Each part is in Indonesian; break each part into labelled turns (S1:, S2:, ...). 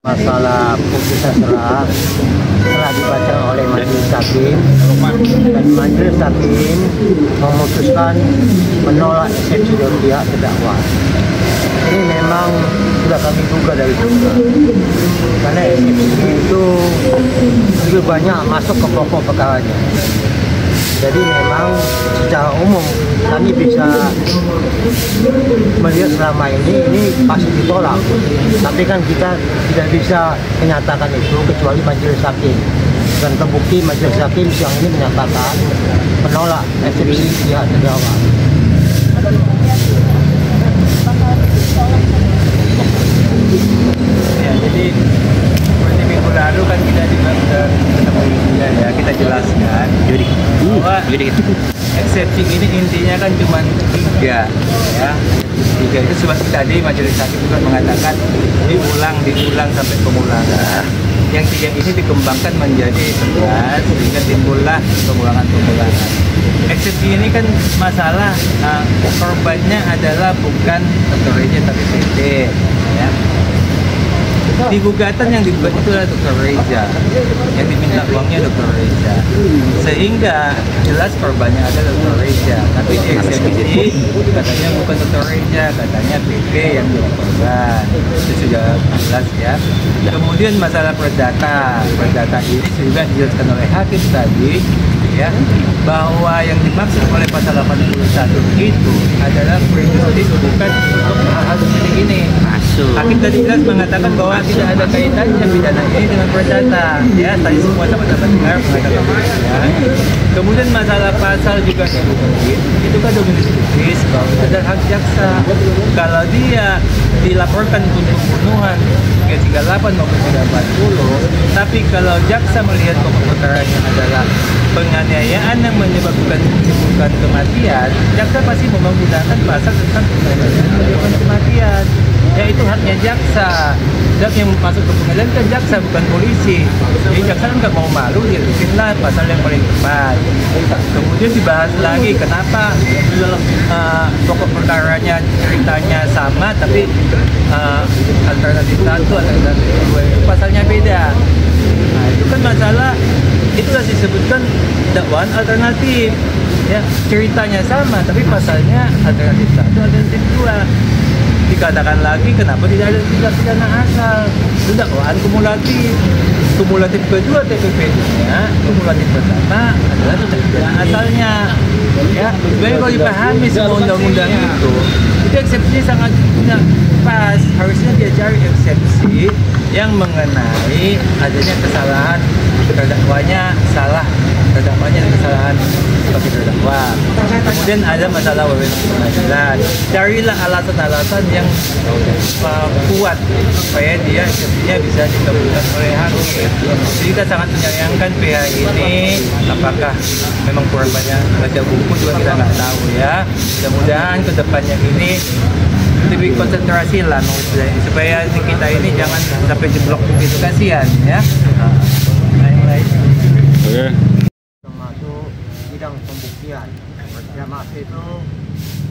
S1: Masalah putusan telah dibaca oleh Majelis Hakim dan Majelis Hakim memutuskan menolak eksepsi dari pihak terdakwa. Ini memang sudah kami duga dari dulu, karena eksepsi itu lebih banyak masuk ke pokok perkaranya. Jadi memang secara umum kami bisa melihat selama ini pasti ditolak. Tapi kan kita tidak bisa menyatakan itu kecuali Majelis Hakim. Dan terbukti Majelis Hakim siang ini menyatakan menolak eksepsi pihak terdakwa.
S2: Ya, jadi seperti minggu lalu kan kita ketemu ya, kita jelaskan bahwa eksepsi ini intinya kan cuma tiga, ya. Tiga itu sebab tadi Majelis Hakim juga mengatakan diulang sampai pemulangan. Yang tiga ini dikembangkan menjadi 11 sehingga timbullah pemulangan. Eksepsi ini kan masalah korbannya adalah bukan Dr. Reza tapi PT, ya. Di gugatan yang dibuat itu adalah Dr. Reza, yang diminta uangnya Dr. Reza, sehingga jelas korbannya adalah Dr. Reza. Tapi di eksepsi katanya bukan Dr. Reza, katanya PP yang jadi korban. Itu sudah jelas, ya. Kemudian masalah perdata ini juga dijelaskan oleh hakim tadi, ya, bahwa yang dimaksud oleh pasal 81 itu adalah prejudis bukan hal seperti ini. Hakim tadi jelas mengatakan bahwa tidak ada kaitannya pidana ini dengan perdata, ya. Tadi semua sama-sama dengar mengatakan, ya. Kemudian masalah pasal juga dibutuhin, itu kan dominus juris bahwa itu adalah hak jaksa. Kalau dia dilaporkan untuk pembunuhan 338 maupun 340, tapi kalau jaksa melihat pokok perkaranya adalah penganiayaan yang menyebabkan kematian, jaksa pasti menggunakan pasal tentang penganiayaan menyebabkan kematian. Ya, itu haknya jaksa. Dan yang masuk ke pengadilan kan jaksa, bukan polisi. Jadi jaksa kan nggak mau malu, dia bikinlah pasal yang paling tepat. Kemudian dibahas lagi kenapa pokok perkaranya ceritanya sama, tapi alternatif 1, alternatif 2 itu pasalnya beda. Nah, itu kan masalah, itulah disebutkan dakwaan alternatif, ya. Ceritanya sama tapi pasalnya alternatif 1, alternatif 2. Dikatakan lagi kenapa tidak ada tindak pidana asal, itu dakwaan kumulatif. Kumulatif kedua TPP-nya, kumulatif pertama adalah tindak pidana asalnya, ya. Jadi kalau dipahami semua undang-undang itu eksepsi sangat tidak pas. Harusnya dia cari eksepsi yang mengenai adanya kesalahan terdakwanya salah, terdakwanya kesalahan sebagai terdakwa. Kemudian ada masalah wewenang pengadilan. Carilah alasan-alasan yang kuat supaya dia eksepsinya bisa dikabulkan oleh hakim. Jadi kita sangat menyayangkan pihak ini, apakah memang korbannya baca buku juga kita nggak tahu, ya. Mudah-mudahan kedepannya ini lebih konsentrasi lah supaya kita ini jangan sampai jeblok begitu, kasihan, ya.
S1: Oke. Termasuk bidang pembuktian. Yang maksud itu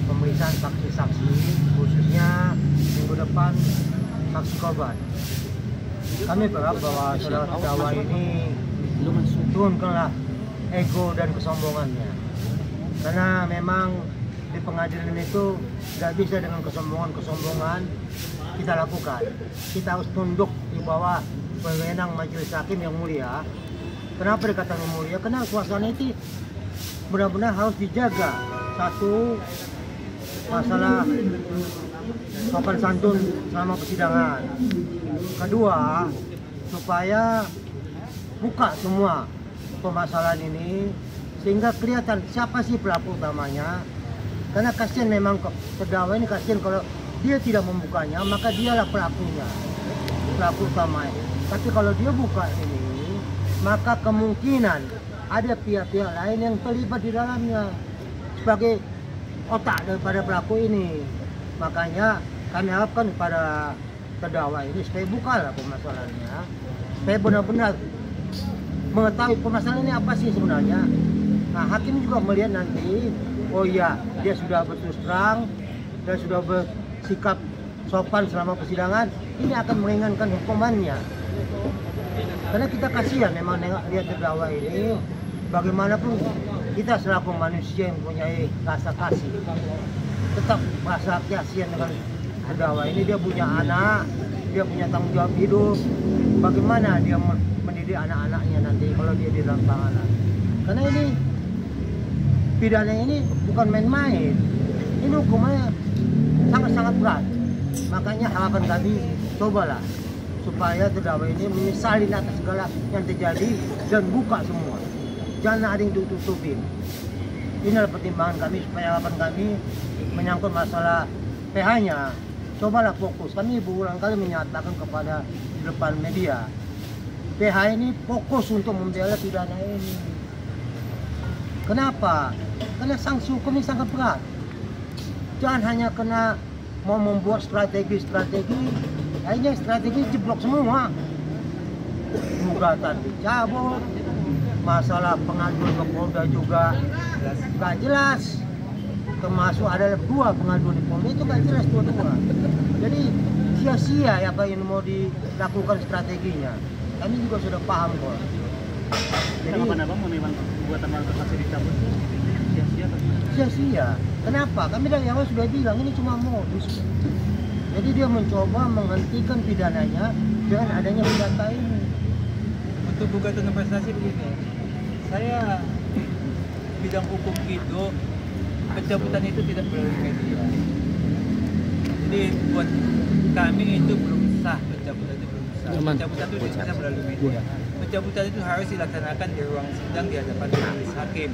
S1: pemeriksaan saksi-saksi, khususnya minggu depan saksi korban. Kami berharap bahwa saudara terdakwa ini turunkanlah ego dan kesombongannya, karena memang di pengadilan itu tidak bisa dengan kesombongan kita lakukan. Kita harus tunduk di bawah wewenang Majelis Hakim yang mulia. Kenapa dikatakan mulia? Karena kuasaan itu benar-benar harus dijaga. Satu, masalah sopan santun selama persidangan. Kedua, supaya buka semua permasalahan ini sehingga kelihatan siapa sih pelaku utamanya. Karena kasihan memang terdakwa ini, kasihan kalau dia tidak membukanya, maka dialah pelakunya, pelaku utamanya. Tapi kalau dia buka ini, maka kemungkinan ada pihak-pihak lain yang terlibat di dalamnya sebagai otak daripada pelaku ini. Makanya kami harapkan kepada terdakwa ini supaya bukalah permasalahannya, supaya benar-benar mengetahui permasalahan ini apa sih sebenarnya. Nah, hakim juga melihat nanti, oh iya, dia sudah berterus terang, dia sudah bersikap sopan selama persidangan, ini akan meringankan hukumannya. Karena kita kasihan memang nengok dia terdakwa ini, bagaimanapun kita selaku manusia yang punya rasa kasih, tetap merasa kasihan dengan terdakwa ini. Dia punya anak, dia punya tanggung jawab hidup. Bagaimana dia mendidik anak-anaknya nanti kalau dia di dalam tahanan? Karena ini pidana ini bukan main-main, ini hukumannya sangat-sangat berat. Makanya harapan kami, cobalah supaya terdakwa ini menyesali atas segala yang terjadi dan buka semua, jangan ada yang ditutupin. Inilah pertimbangan kami supaya harapan kami menyangkut masalah PH-nya. Cobalah fokus. Kami berulang kali menyatakan kepada depan media, PH ini fokus untuk membela pidana ini. Kenapa? Karena sanksi hukum ini sangat berat. Jangan hanya kena mau membuat strategi, akhirnya strategi jeblok semua. Gugatan dicabut, masalah pengaduan ke Polda juga gak jelas. Termasuk ada 2 pengaduan di Polda itu gak jelas dua-dua. Jadi sia-sia apa yang mau dilakukan strateginya. Kami juga sudah paham kok. Jadi
S3: Abang memang buatan kasasi dicabut sia-sia kan?
S1: Sia-sia. Kenapa? Kami dari awal sudah bilang ini cuma modus. Jadi dia mencoba menghentikan pidananya dengan adanya data ini.
S2: Untuk gugatan prestasi begini, saya bidang hukum itu pencabutan itu tidak melalui media. Jadi buat kami itu belum sah, pencabutan itu belum sah. Pencabutan itu bisa melalui media. Pencabutan itu harus dilaksanakan di ruang sidang di hadapan majelis hakim.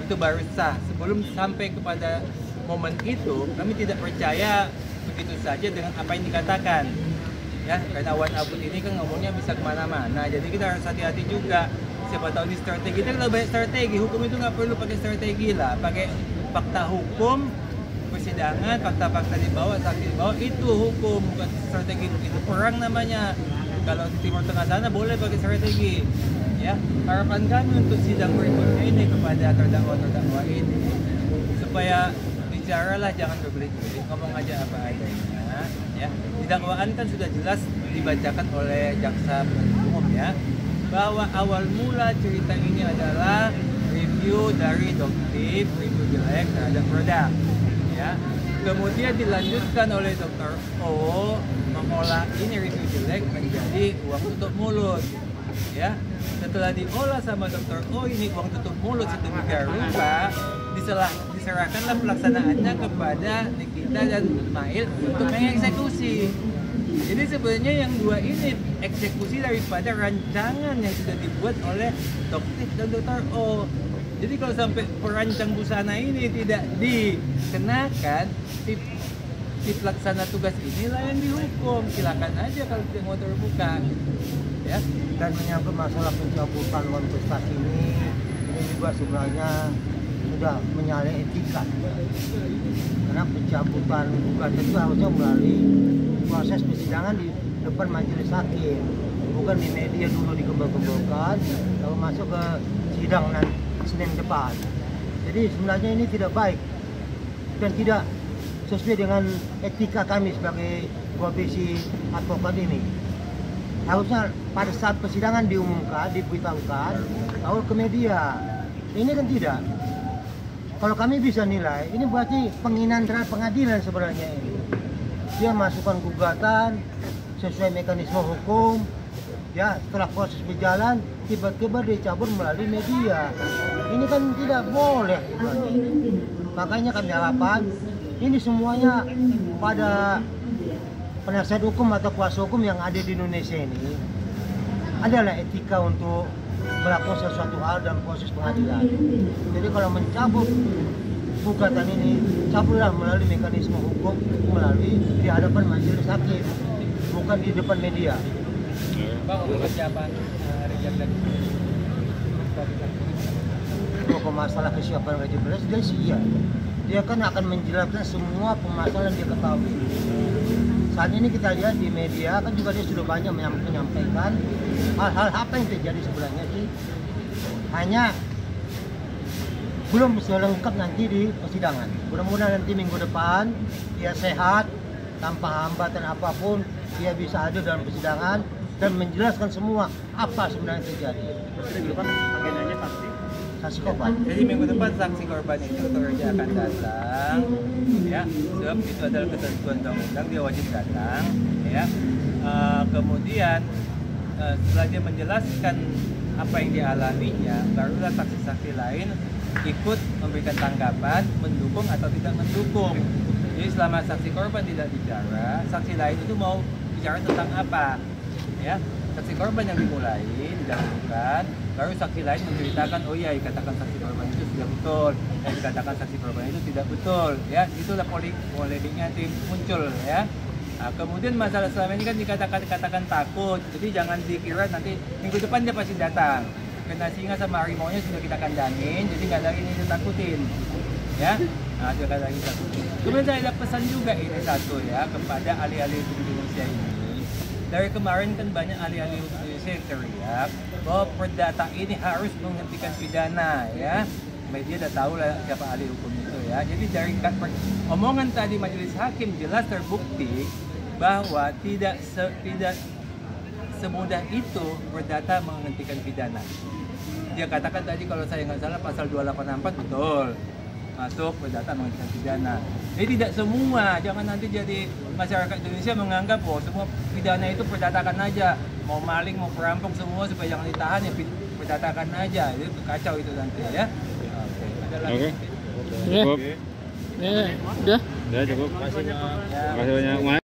S2: Itu baru sah. Sebelum sampai kepada momen itu, kami tidak percaya begitu saja dengan apa yang dikatakan. Ya, karena Wan Abud ini kan ngomongnya bisa kemana-mana. Jadi kita harus hati-hati juga. Siapa tahu di strategi, kita kalau banyak strategi, hukum itu nggak perlu pakai strategi lah. Pakai fakta hukum, persidangan, fakta-fakta dibawa, saksi dibawa, itu hukum, bukan strategi. Itu perang namanya. Kalau di Timur Tengah sana boleh pakai strategi. Ya, harapan kami untuk sidang berikutnya ini kepada terdakwa ini supaya bicaralah, jangan berbelit-belit, ngomong aja apa adanya. Ya, di dakwaan kan sudah jelas dibacakan oleh jaksa penuntut umum ya, bahwa awal mula cerita ini adalah review dari dokter, review jelek terhadap produk. Ya, kemudian dilanjutkan oleh Dr. O mengolah ini review jelek menjadi uang tutup mulut. Ya, setelah diolah sama Dr. O ini uang tutup mulut sedemikian rupa, diserahkanlah pelaksanaannya kepada Nikita dan Mail untuk mengeksekusi. Jadi sebenarnya yang 2 ini eksekusi daripada rancangan yang sudah dibuat oleh Dr. dan Dr. O. Jadi kalau sampai perancang busana ini tidak dikenakan, si pelaksana tugas inilah yang dihukum. Silakan aja kalau tidak mau terbuka. Ya.
S1: Dan menyangkut masalah pencabutan kontestasi ini juga sebenarnya sudah menyalahi etika. Karena pencabutan gugatan itu harusnya melalui proses persidangan di depan majelis hakim, bukan di media dulu digembal-gembalkan lalu masuk ke sidang nanti Senin depan. Jadi sebenarnya ini tidak baik dan tidak sesuai dengan etika kami sebagai profesi advokat ini. Harusnya pada saat persidangan diumumkan, diberitahukan, lalu ke media. Ini kan tidak. Kalau kami bisa nilai, ini berarti penghinaan terhadap pengadilan sebenarnya ini. Dia masukkan gugatan sesuai mekanisme hukum, ya setelah proses berjalan, tiba-tiba dicabut melalui media. Ini kan tidak boleh. Makanya kami harapkan, ini semuanya pada penasihat hukum atau kuasa hukum yang ada di Indonesia ini adalah etika untuk melakukan sesuatu hal dalam proses pengadilan. Jadi kalau mencabut gugatan ini, cabutlah melalui mekanisme hukum, melalui di hadapan majelis hakim, bukan di depan media.
S2: Bang, untuk persiapan Rejab dan
S1: Untuk masalah kesiapan Rejab dia siap. Dia kan akan menjelaskan semua permasalahan dia ketahui. Saat ini kita lihat di media kan juga dia sudah banyak menyampaikan hal-hal apa yang terjadi sebenarnya sih. Hanya belum bisa lengkap nanti di persidangan. Mudah-mudahan nanti minggu depan dia sehat, tanpa hambatan apapun dia bisa hadir dalam persidangan dan menjelaskan semua apa sebenarnya terjadi.
S3: Berarti minggu depan agendanya
S1: Saksi korban.
S2: Jadi minggu depan saksi korban itu kerja akan datang, ya. Sebab itu adalah ketentuan undang-undang, dia wajib datang, ya. Kemudian setelah dia menjelaskan apa yang dialaminya, barulah saksi-saksi lain ikut memberikan tanggapan, mendukung atau tidak mendukung. Jadi selama saksi korban tidak bicara, saksi lain itu mau bicara tentang apa, ya. Saksi korban yang dimulai, didahulukan, baru saksi lain menceritakan, oh iya, dikatakan saksi korban itu sudah betul, dikatakan saksi korban itu tidak betul, ya. Itulah polemiknya nanti muncul, ya. Nah, kemudian masalah selama ini kan dikatakan takut, jadi jangan dikira nanti minggu depan dia pasti datang. Karena singa sama harimau nya sudah kita kandangin, jadi nggak lagi ini ditakutin, ya. Nah, sudah lagi takutin. Kemudian saya ada pesan juga ini satu, ya, kepada ahli-ahli hukum Indonesia ini. Dari kemarin kan banyak ahli-ahli hukum Indonesia yang teriak bahwa perdata ini harus menghentikan pidana, ya. Media udah tahu lah siapa ahli hukum itu, ya. Jadi dari omongan tadi majelis hakim jelas terbukti bahwa tidak semudah itu perdata menghentikan pidana. Dia katakan tadi kalau saya nggak salah pasal 284 betul masuk perdata menghentikan pidana. Jadi tidak semua, jangan nanti jadi masyarakat Indonesia menganggap bahwa semua pidana itu perdatakan aja, mau maling mau perampok semua supaya jangan ditahan ya perdatakan aja, itu kacau itu nanti, ya. Oke. Ada lagi?
S4: Cukup. Ya, udah.
S2: Udah cukup.
S3: Terima kasih banyak.
S4: Terima kasih banyak.